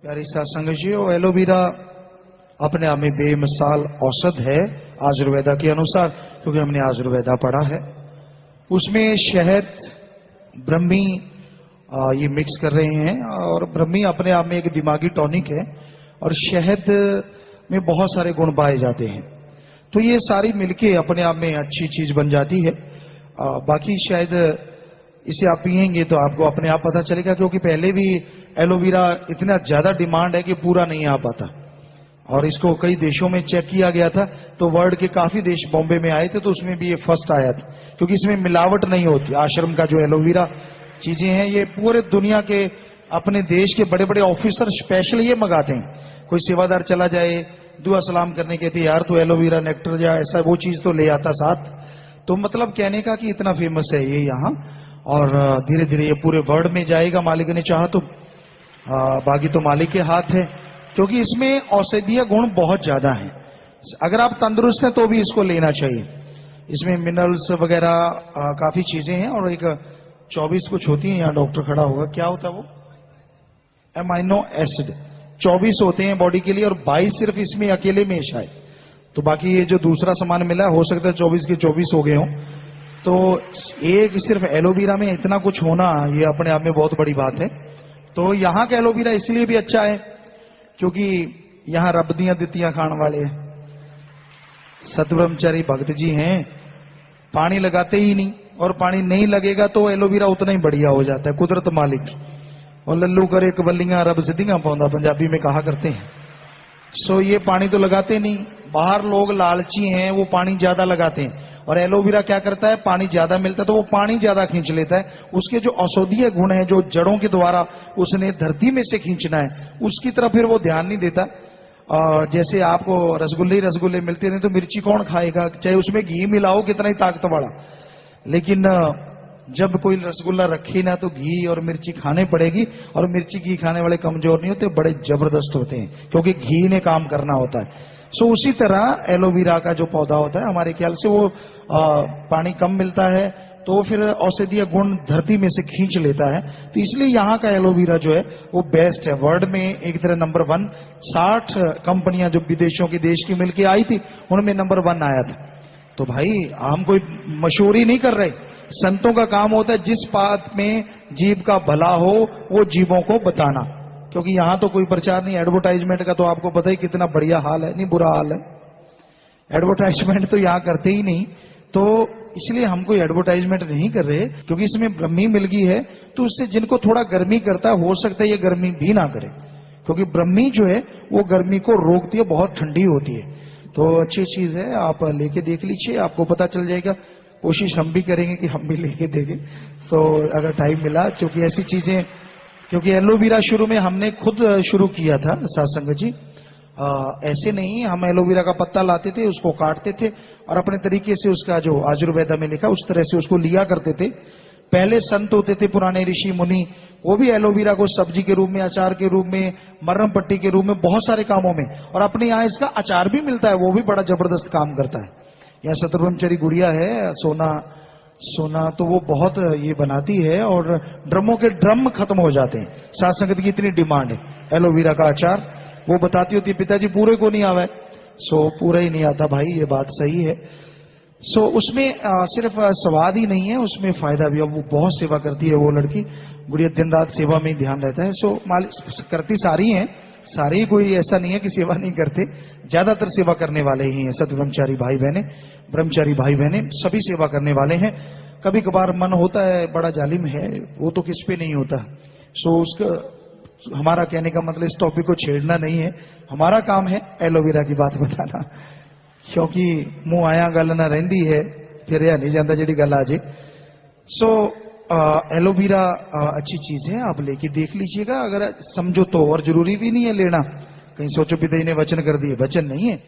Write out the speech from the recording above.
प्यारी सत्संग जी, वो एलोवेरा अपने आप में बेमिसाल औषध है आयुर्वेदा के अनुसार, क्योंकि हमने आयुर्वेदा पढ़ा है। उसमें शहद, ब्रह्मी ये मिक्स कर रहे हैं, और ब्रह्मी अपने आप में एक दिमागी टॉनिक है, और शहद में बहुत सारे गुण पाए जाते हैं। तो ये सारी मिलके अपने आप में अच्छी चीज बन जाती है। बाकी शायद इसे आप पिएंगे तो आपको अपने आप पता चलेगा, क्योंकि पहले भी एलोवेरा इतना ज्यादा डिमांड है कि पूरा नहीं आ पाता, और इसको कई देशों में चेक किया गया था। तो वर्ल्ड के काफी देश बॉम्बे में आए थे, तो उसमें भी ये फर्स्ट आया था, क्योंकि इसमें मिलावट नहीं होती। आश्रम का जो एलोवेरा चीजें हैं, ये पूरे दुनिया के अपने देश के बड़े बड़े ऑफिसर स्पेशल ये मंगाते हैं। कोई सेवादार चला जाए दुआ सलाम करने के थे, यार तो एलोवेरा नेक्टर या ऐसा वो चीज तो ले आता साथ। तो मतलब कहने का कि इतना फेमस है ये यहाँ, और धीरे धीरे ये पूरे वर्ल्ड में जाएगा, मालिक ने चाहा तो। बाकी तो मालिक के हाथ है, क्योंकि इसमें औषधीय गुण बहुत ज्यादा हैं। अगर आप तंदुरुस्त हैं तो भी इसको लेना चाहिए। इसमें मिनरल्स वगैरह काफी चीजें हैं, और एक 24 कुछ होती है, यहाँ डॉक्टर खड़ा होगा, क्या होता है वो, एमाइनो एसिड 24 होते हैं बॉडी के लिए, और 22 सिर्फ इसमें अकेले में शायद। तो बाकी ये जो दूसरा सामान मिला हो सकता है 24 के 24 हो गए हों। तो एक सिर्फ एलोवेरा में इतना कुछ होना, ये अपने आप में बहुत बड़ी बात है। तो यहाँ का एलोवेरा इसलिए भी अच्छा है क्योंकि यहाँ रबदियां दितियां खाने वाले हैं, सतब्रह्मचारी भक्त जी हैं, पानी लगाते ही नहीं, और पानी नहीं लगेगा तो एलोवेरा उतना ही बढ़िया हो जाता है, कुदरत मालिक। और लल्लू करे कबल्लियां रब सिद्धियां पौंदा, पंजाबी में कहा करते हैं। सो ये पानी तो लगाते नहीं, बाहर लोग लालची हैं, वो पानी ज्यादा लगाते हैं, और एलोवेरा क्या करता है, पानी ज्यादा मिलता है तो वो पानी ज्यादा खींच लेता है। उसके जो औषधीय गुण है, जो जड़ों के द्वारा उसने धरती में से खींचना है, उसकी तरफ फिर वो ध्यान नहीं देता। और जैसे आपको रसगुल्ले मिलते रहे तो मिर्ची कौन खाएगा, चाहे उसमें घी मिलाओ कितना ही ताकत वाला, लेकिन जब कोई रसगुल्ला रखे ना तो घी और मिर्ची खाने पड़ेगी। और मिर्ची घी खाने वाले कमजोर नहीं होते, बड़े जबरदस्त होते हैं, क्योंकि घी ने काम करना होता है। सो उसी तरह एलोवेरा का जो पौधा होता है, हमारे ख्याल से वो पानी कम मिलता है तो फिर औषधीय गुण धरती में से खींच लेता है। तो इसलिए यहाँ का एलोवेरा जो है वो बेस्ट है, वर्ल्ड में एक तरह नंबर 1। 60 कंपनियां जो विदेशों की देश की मिलके आई थी, उनमें नंबर 1 आया था। तो भाई हम कोई मशहूरी नहीं कर रहे, संतों का काम होता है जिस बात में जीव का भला हो वो जीवों को बताना। क्योंकि यहाँ तो कोई प्रचार नहीं, एडवर्टाइजमेंट का तो आपको पता ही कितना बढ़िया हाल है, नहीं बुरा हाल है। एडवर्टाइजमेंट तो यहाँ करते ही नहीं, तो इसलिए हम कोई एडवर्टाइजमेंट नहीं कर रहे, क्योंकि इसमें ब्रह्मी मिल गई है। तो उससे जिनको थोड़ा गर्मी करता है, हो सकता है ये गर्मी भी ना करे, क्योंकि ब्रह्मी जो है वो गर्मी को रोकती है, बहुत ठंडी होती है। तो अच्छी चीज है, आप लेके देख लीजिए, आपको पता चल जाएगा। कोशिश हम भी करेंगे कि हम भी लेके देखें, तो अगर टाइम मिला, क्योंकि ऐसी चीजें, क्योंकि एलोवेरा शुरू में हमने खुद शुरू किया था सत्संग जी। ऐसे नहीं, हम एलोवेरा का पत्ता लाते थे, उसको काटते थे, और अपने तरीके से उसका जो आयुर्वेदा में लिखा उस तरह से उसको लिया करते थे। पहले संत होते थे पुराने ऋषि मुनि, वो भी एलोवेरा को सब्जी के रूप में, अचार के रूप में, मरहम पट्टी के रूप में, बहुत सारे कामों में, और अपने यहाँ इसका अचार भी मिलता है, वो भी बड़ा जबरदस्त काम करता है। यहाँ सतब्रह्मचारी गुड़िया है, सोना तो वो बहुत ये बनाती है, और ड्रमों के ड्रम खत्म हो जाते हैं। साथ संगत की इतनी डिमांड है एलोवेरा का अचार, वो बताती होती पिताजी पूरे को नहीं आवे, सो पूरा ही नहीं आता भाई, ये बात सही है। सो उसमें सिर्फ स्वाद ही नहीं है, उसमें फायदा भी है। वो बहुत सेवा करती है वो लड़की, गुड़िया दिन रात सेवा में ही ध्यान रहता है। सो करती सारी हैं, सारे, कोई ऐसा नहीं है कि सेवा नहीं करते, ज्यादातर सेवा करने वाले ही हैं। सतब्रह्मचारी भाई बहने, ब्रह्मचारी भाई बहने सभी सेवा करने वाले हैं। कभी कभार मन होता है बड़ा जालिम है, वो तो किस पे नहीं होता। सो उसका हमारा कहने का मतलब इस टॉपिक को छेड़ना नहीं है, हमारा काम है एलोवेरा की बात बताना, क्योंकि मुंह आया गल ना रही है, फिर यह नहीं जाता जी गल आज। सो एलोवेरा अच्छी चीज है, आप लेके देख लीजिएगा अगर समझो तो, और जरूरी भी नहीं है लेना। कहीं सोचो पिताजी ने वचन कर दिए, वचन नहीं है।